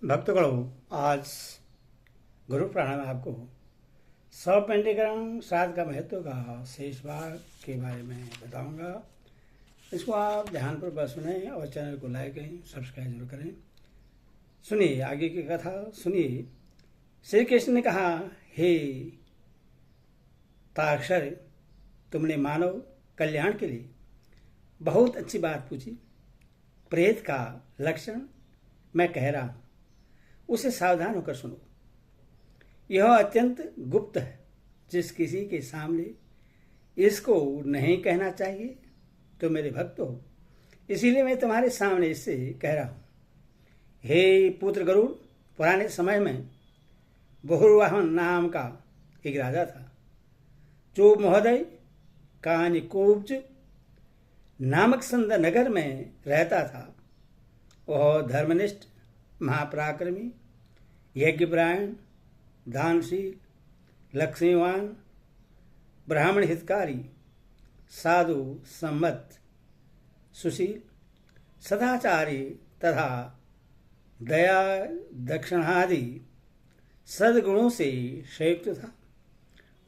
भक्तगणों, आज गुरु प्राणायाम आपको सौ पंडीकरण श्राद्ध का महत्व का शेष भाग के बारे में बताऊंगा। इसको आप ध्यानपूर्वक सुने और चैनल को लाइक करें, सब्सक्राइब जरूर करें। सुनिए आगे की कथा। सुनिए, श्री कृष्ण ने कहा, हे ताक्षर, तुमने मानव कल्याण के लिए बहुत अच्छी बात पूछी। प्रेत का लक्षण मैं कह रहा हूं, उसे सावधान होकर सुनो। यह अत्यंत गुप्त है। जिस किसी के सामने इसको नहीं कहना चाहिए तो मेरे भक्त हो, इसीलिए मैं तुम्हारे सामने इससे कह रहा हूं। हे पुत्र गरुड़, पुराने समय में बहुवाहन नाम का एक राजा था, जो महोदय कानिकोब्ज नामक संद नगर में रहता था। वह धर्मनिष्ठ, महापराक्रमी, यज्ञपरायण, दानशील, लक्ष्मीवान, ब्राह्मण हितकारी, साधु सम्मत, सुशील, सदाचारी तथा दया दक्षिणादि सद्गुणों से संयुक्त था।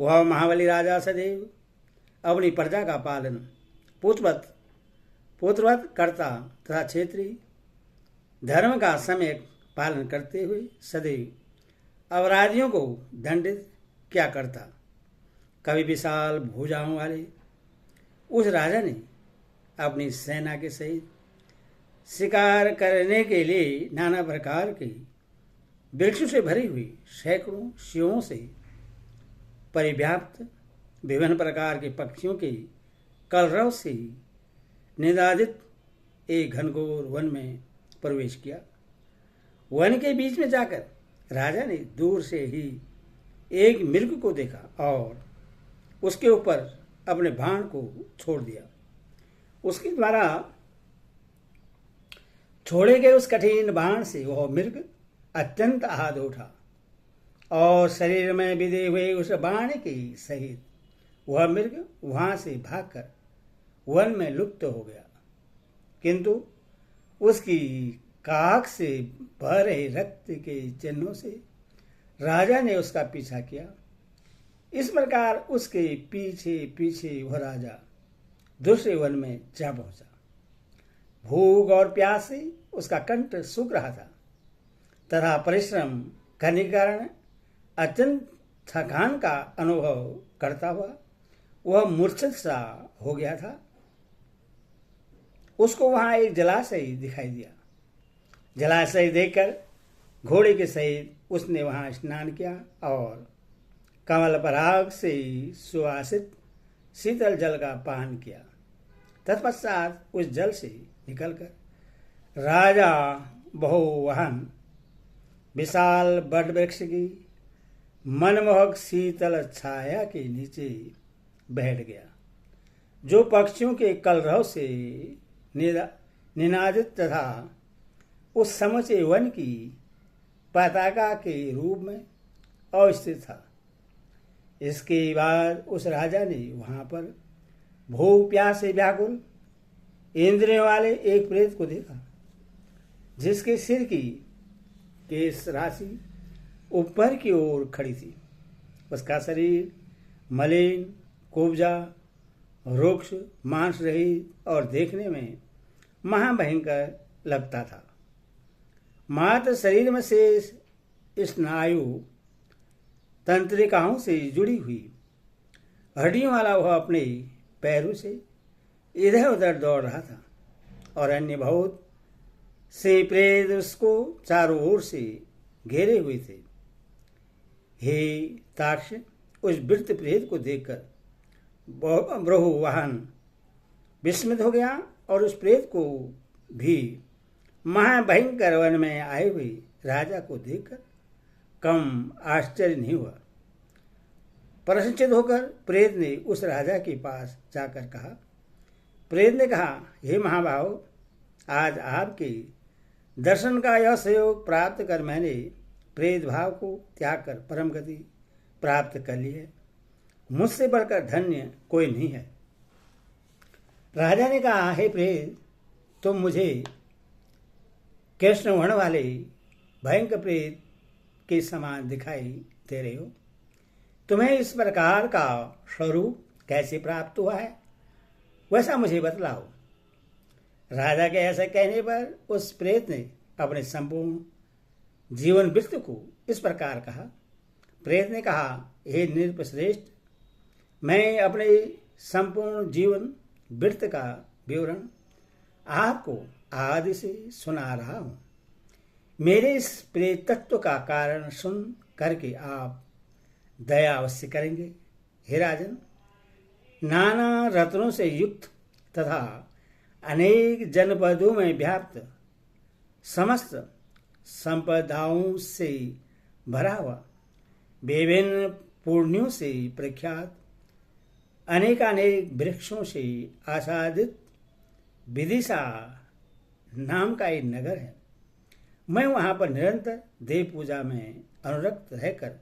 वह महाबली राजा सदैव अपनी प्रजा का पालन पुत्रवत करता तथा क्षेत्रीय धर्म का सम्यक पालन करते हुए सदैव अपराधियों को दंडित क्या करता। कभी विशाल भुजाओं वाले उस राजा ने अपनी सेना के सहित शिकार करने के लिए नाना प्रकार के वृक्षों से भरी हुई सैकड़ों शिवों से परिव्याप्त विभिन्न प्रकार के पक्षियों के कलरव से निनादित एक घनघोर वन में प्रवेश किया। वन के बीच में जाकर राजा ने दूर से ही एक मृग को देखा और उसके ऊपर अपने बाण को छोड़ दिया। उसके द्वारा छोड़े गए उस कठिन बाण से वह मृग अत्यंत आहत उठा और शरीर में बिधे हुए उस बाण के सहित वह मृग वहां से भागकर वन में लुप्त हो गया। किंतु उसकी काख से बह रहे रक्त के चिन्हों से राजा ने उसका पीछा किया। इस प्रकार उसके पीछे पीछे वह राजा दूसरे वन में जा पहुंचा। भूख और प्यास से उसका कंठ सूख रहा था तथा परिश्रम करने के कारण अत्यंत थकान का अनुभव करता हुआ वह मूर्छित सा हो गया था। उसको वहां एक जलाशय दिखाई दिया। जलाशय देखकर घोड़े के सहित उसने वहां स्नान किया और कमल पराग से सुवासित शीतल जल का पान किया। तत्पश्चात उस जल से निकलकर राजा बहुवाहन विशाल बट वृक्ष की मनमोहक शीतल छाया के नीचे बैठ गया, जो पक्षियों के कलरव से निनादित तथा उस समूचे वन की पताका के रूप में अवस्थित था। इसके बाद उस राजा ने वहां पर भूख प्यास से व्याकुल इंद्रियों वाले एक प्रेत को देखा, जिसके सिर की केश राशि ऊपर की ओर खड़ी थी। उसका शरीर मलिन, कुब्जा, रुक्ष, मांस रहित और देखने में महाभयंकर लगता था। मात्र शरीर में शेष स्नायु तंत्रिकाओं से जुड़ी हुई हड्डियों वाला वह अपने पैरों से इधर उधर दौड़ रहा था और अन्य बहुत से प्रेत उसको चारों ओर से घेरे हुए थे। हे ताक्ष, उस वृत्त प्रेत को देखकर बहुवाहन विस्मित हो गया और उस प्रेत को भी महाभयंकर वन में आए हुए राजा को देखकर कम आश्चर्य नहीं हुआ। प्रसन्नचित्त होकर प्रेत ने उस राजा के पास जाकर कहा। प्रेत ने कहा, हे महाभाव, आज आपके दर्शन का यह सहयोग प्राप्त कर मैंने प्रेत भाव को त्याग कर परम गति प्राप्त कर ली है। मुझसे बढ़कर धन्य कोई नहीं है। राजा ने कहा, हे प्रेत, तुम मुझे कृष्ण वर्ण वाले भयंकर प्रेत के समान दिखाई दे रहे हो। तुम्हें इस प्रकार का स्वरूप कैसे प्राप्त हुआ है, वैसा मुझे बतलाओ। राजा के ऐसा कहने पर उस प्रेत ने अपने संपूर्ण जीवन वृत्त को इस प्रकार कहा। प्रेत ने कहा, हे नृपश्रेष्ठ, मैं अपने संपूर्ण जीवन वृत्त का विवरण आपको आदि से सुना रहा हूं। मेरे इस प्रेत तत्व का कारण सुन करके आप दया अवश्य करेंगे। हे राजन, नाना रत्नों से युक्त तथा अनेक जनपदों में व्याप्त समस्त संपदाओं से भरा हुआ, विभिन्न पुण्यों से प्रख्यात, अनेकानेक वृक्षों से आच्छादित विदिशा नाम का एक नगर है। मैं वहां पर निरंतर देव पूजा में अनुरक्त रहकर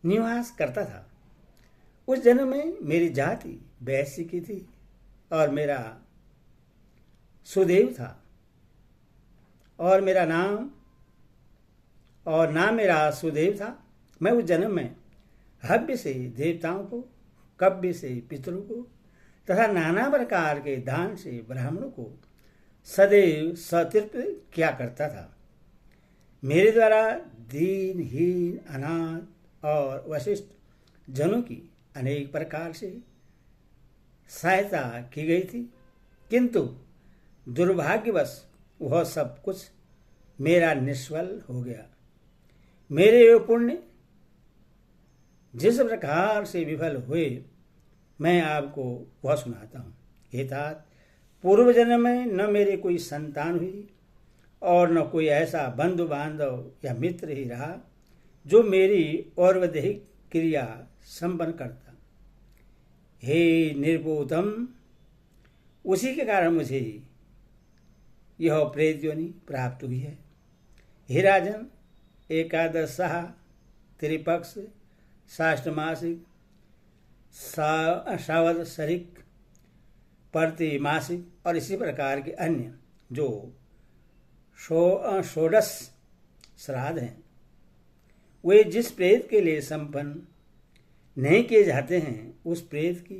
निवास करता था। उस जन्म में मेरी जाति वैश्य की थी और मेरा सुदेव था, और मेरा नाम मेरा सुदेव था। मैं उस जन्म में हव्य से देवताओं को, कव्य से पितरों को तथा नाना प्रकार के दान से ब्राह्मणों को सदैव सतृप्त किया करता था। मेरे द्वारा दीनहीन, अनाथ और वशिष्ठ जनों की अनेक प्रकार से सहायता की गई थी, किंतु दुर्भाग्यवश वह सब कुछ मेरा निष्फल हो गया। मेरे ये पुण्य जिस प्रकार से विफल हुए, मैं आपको वह सुनाता हूँ। हे तात, पूर्व जन्म में न मेरे कोई संतान हुई और न कोई ऐसा बंधु बांधव या मित्र ही रहा जो मेरी औरवदैहिक क्रिया संपन्न करता। हे निर्बोधम, उसी के कारण मुझे यह प्रेत योनि प्राप्त हुई है। हे राजन, एकादशः, त्रिपक्ष, साष्टमासिक, सावत्सरिक, प्रतिमासिक और इसी प्रकार के अन्य जो षोडश श्राद्ध हैं, वे जिस प्रेत के लिए संपन्न नहीं किए जाते हैं, उस प्रेत की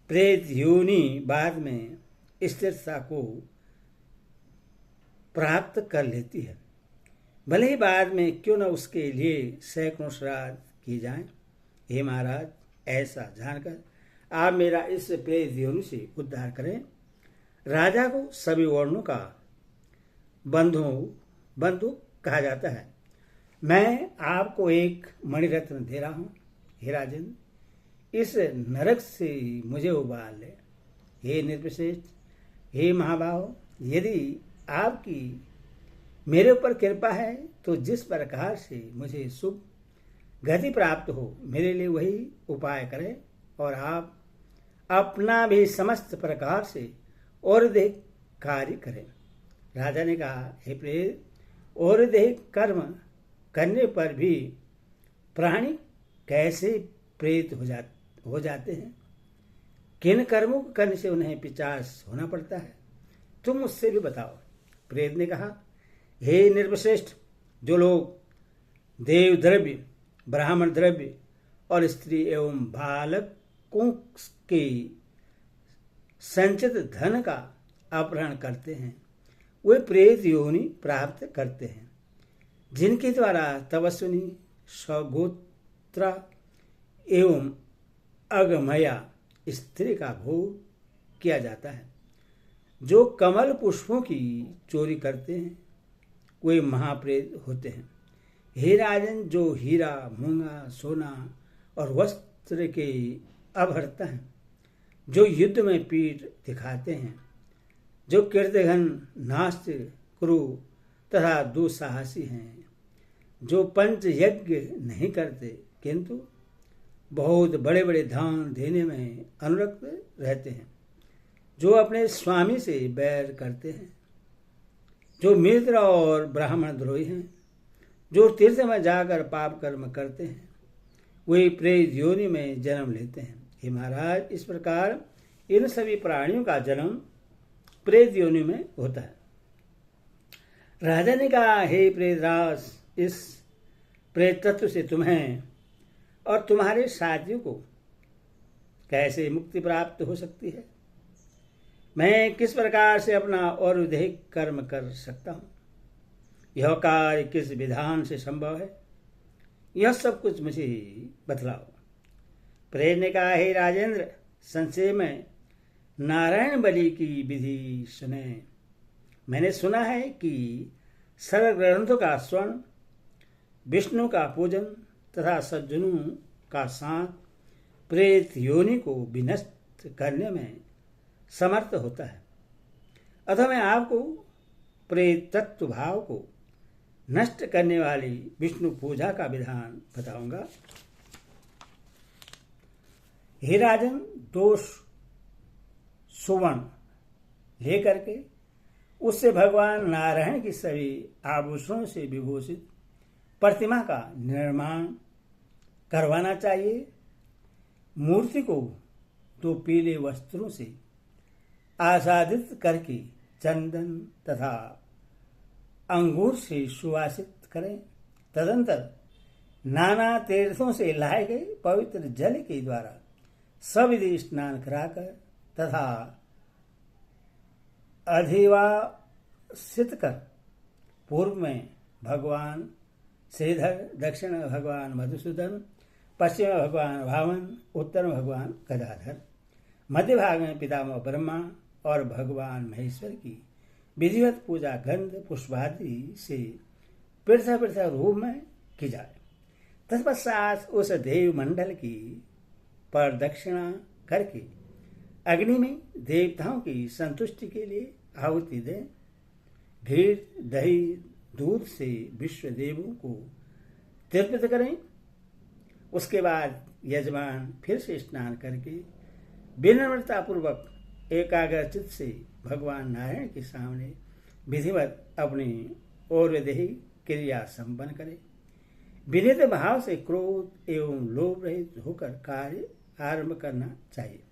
प्रेत योनि बाद में स्थिरता को प्राप्त कर लेती है, भले ही बाद में क्यों न उसके लिए सैकड़ों श्राद्ध किए जाएं। हे महाराज, ऐसा जानकर आप मेरा इस प्रेत योनि से उद्धार करें। राजा को सभी वर्णों का बंधु कहा जाता है। मैं आपको एक मणिरत्न दे रहा हूं। हे राजन, इस नरक से मुझे उबार ले। हे निर्विशेष, हे महाभाव, यदि आपकी मेरे ऊपर कृपा है तो जिस प्रकार से मुझे शुभ गति प्राप्त हो, मेरे लिए वही उपाय करें, और आप अपना भी समस्त प्रकार से और अधिक कार्य करें। राजा ने कहा, हे प्रेत, और अधिक कर्म करने पर भी प्राणी कैसे प्रेत हो जाते हैं? किन कर्मों को करने से उन्हें पिशाच होना पड़ता है? तुम मुझसे भी बताओ। प्रेत ने कहा, हे निर्वश्रेष्ठ, जो लोग देव द्रव्य, ब्राह्मण द्रव्य और स्त्री एवं बालकों के संचित धन का अपहरण करते हैं, वे प्रेत योनि प्राप्त करते हैं, जिनके द्वारा तपस्विनी, सगोत्रा एवं अगमया स्त्री का भोग किया जाता है। जो कमल पुष्पों की चोरी करते हैं, वे महाप्रेत होते हैं। हे राजन, जो हीरा, मूंगा, सोना और वस्त्र के अभरता हैं, जो युद्ध में पीठ दिखाते हैं, जो कीर्तिघन, नास्तिक, क्रू तथा दुस्साहसी हैं, जो पंच यज्ञ नहीं करते किंतु बहुत बड़े बड़े दान देने में अनुरक्त रहते हैं, जो अपने स्वामी से बैर करते हैं, जो मित्र और ब्राह्मण द्रोही हैं, जो तीर्थ में जाकर पाप कर्म करते हैं, वे प्रेत योनि में जन्म लेते हैं। हे महाराज, इस प्रकार इन सभी प्राणियों का जन्म प्रेत योनि में होता है। राजा ने कहा, हे प्रेतराज, इस प्रेत तत्व से तुम्हें और तुम्हारे साथियों को कैसे मुक्ति प्राप्त हो सकती है? मैं किस प्रकार से अपना और विधेयक कर्म कर सकता हूं? यह कार्य किस विधान से संभव है? यह सब कुछ मुझे बतलाओ। प्रेत ने कहा, हे राजेंद्र, संक्षेप में नारायण बलि की विधि सुने। मैंने सुना है कि सर्व ग्रंथों का स्वर्ण, विष्णु का पूजन तथा सज्जनों का साथ प्रेत योनि को विनष्ट करने में समर्थ होता है। अतः मैं आपको प्रेत तत्व भाव को नष्ट करने वाली विष्णु पूजा का विधान बताऊंगा। हे राजन, दोष सुवर्ण लेकर के उससे भगवान नारायण की सभी आभूषणों से विभूषित प्रतिमा का निर्माण करवाना चाहिए। मूर्ति को 2 पीले वस्त्रों से आच्छादित करके चंदन तथा अंगूर से सुवासित करें। तदंतर नाना तीर्थों से लाए गए पवित्र जल के द्वारा सविधि स्नान कराकर तथा अधिवासित कर पूर्व में भगवान श्रीधर, दक्षिण में भगवान मधुसूदन, पश्चिम में भगवान वामन, उत्तर में भगवान गदाधर, मध्य भाग में पितामह ब्रह्मा और भगवान महेश्वर की विधिवत पूजा गंध पुष्पादि से पृथक पृथक रूप में की जाए। तत्पश्चात उस देव मंडल की प्रदक्षिणा करके अग्नि में देवताओं की संतुष्टि के लिए आहुति दें। घी, दही, दूध से विश्व देवों को तर्पित करें। उसके बाद यजमान फिर से स्नान करके विनम्रतापूर्वक एकाग्रचित से भगवान नारायण के सामने विधिवत अपनी और विधि क्रिया संपन्न करे। विनीत भाव से क्रोध एवं लोभ रहित होकर कार्य आरंभ करना चाहिए।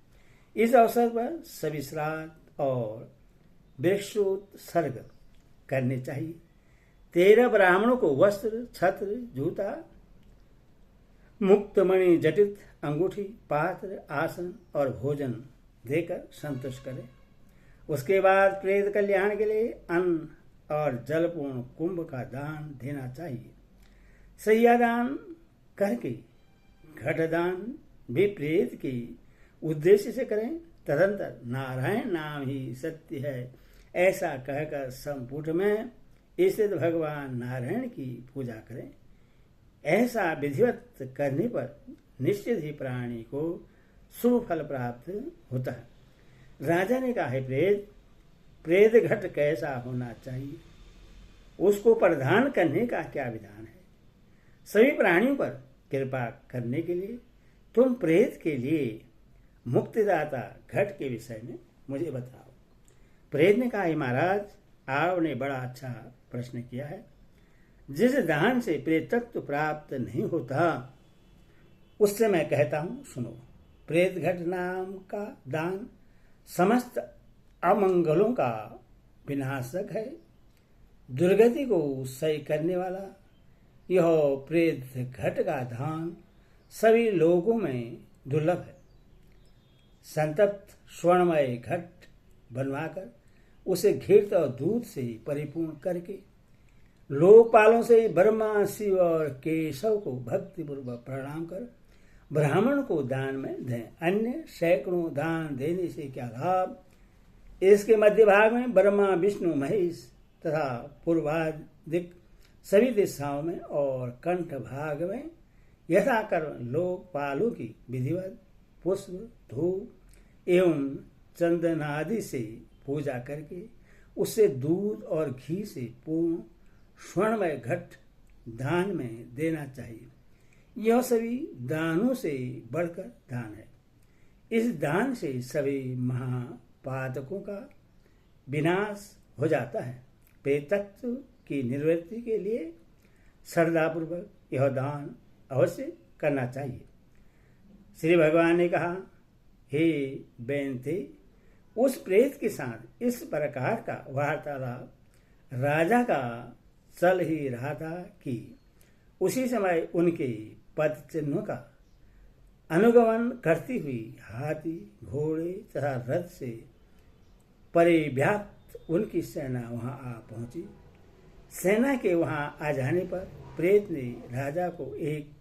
इस अवसर पर सभी श्राद्ध और वृक्षोत्सर्ग करने चाहिए। 13 ब्राह्मणों को वस्त्र, छत्र, जूता, मुक्तमणि, जटित अंगूठी, पात्र, आसन और भोजन देकर संतुष्ट करें। उसके बाद प्रेत कल्याण के लिए अन्न और जलपूर्ण कुंभ का दान देना चाहिए। सैयादान करके घटदान भी प्रेत के उद्देश्य से करें। तदंतर नारायण नाम ही सत्य है ऐसा कहकर संपुट में स्थित भगवान नारायण की पूजा करें। ऐसा विधिवत करने पर निश्चित ही प्राणी को शुभ फल प्राप्त होता है। राजा ने कहा, है प्रेत घट कैसा होना चाहिए? उसको प्रदान करने का क्या विधान है? सभी प्राणियों पर कृपा करने के लिए तुम प्रेत के लिए मुक्तिदाता घट के विषय में मुझे बताओ। प्रेत ने कहा, महाराज, आपने बड़ा अच्छा प्रश्न किया है। जिस दान से प्रेतत्व प्राप्त नहीं होता उससे मैं कहता हूं, सुनो। प्रेत घट नाम का दान समस्त अमंगलों का विनाशक है, दुर्गति को सही करने वाला। यह प्रेत घट का दान सभी लोगों में दुर्लभ है। संतप्त स्वर्णमय घट बनवाकर उसे घृत और दूध से परिपूर्ण करके लोकपालों से ब्रह्मा, शिव और केशव को भक्तिपूर्वक प्रणाम कर ब्राह्मण को दान में दें। अन्य सैकड़ों दान देने से क्या लाभ? इसके मध्य भाग में ब्रह्मा, विष्णु, महेश तथा पूर्वाधिक सभी दिशाओं में और कंठ भाग में यथाक्रम लोकपालों की विधिवत पुष्प, धूप एवं चंदन आदि से पूजा करके उससे दूध और घी से पूर्ण स्वर्णमय घट दान में देना चाहिए। यह सभी दानों से बढ़कर दान है। इस दान से सभी महापातकों का विनाश हो जाता है। प्रेतत्व की निवृत्ति के लिए श्रद्धापूर्वक यह दान अवश्य करना चाहिए। श्री भगवान ने कहा, हे बेनते, उस प्रेत के साथ इस प्रकार का वार्तालाप राजा का चल ही रहा था कि उसी समय उनके पद चिन्हों का अनुगमन करती हुई हाथी, घोड़े तथा रथ से परिव्याप्त उनकी सेना वहां आ पहुंची। सेना के वहां आ जाने पर प्रेत ने राजा को एक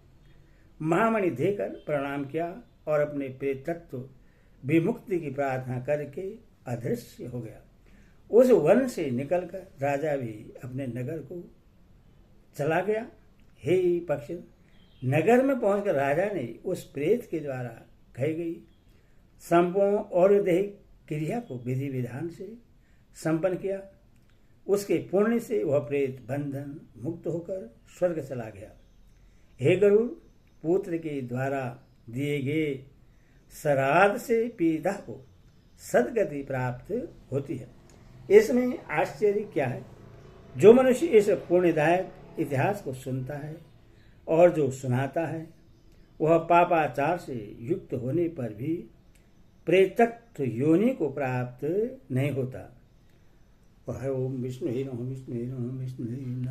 महामणि देकर प्रणाम किया और अपने प्रेतत्व विमुक्ति की प्रार्थना करके अदृश्य हो गया। उस वन से निकलकर राजा भी अपने नगर को चला गया। हे पक्षी, नगर में पहुंचकर राजा ने उस प्रेत के द्वारा कही गई संपूर्ण और दैहिक क्रिया को विधि विधान से संपन्न किया। उसके पुण्य से वह प्रेत बंधन मुक्त होकर स्वर्ग चला गया। हे गरुड़, पुत्र के द्वारा दिए गए श्राद्ध से पीता को सदगति प्राप्त होती है। इसमें आश्चर्य क्या है? जो मनुष्य इस पुण्यदायक इतिहास को सुनता है और जो सुनाता है, वह पापाचार से युक्त होने पर भी प्रेतत्व योनि को प्राप्त नहीं होता। ओम विष्णु ही नमः, विष्णु ही नमः, विष्णु ही नमः।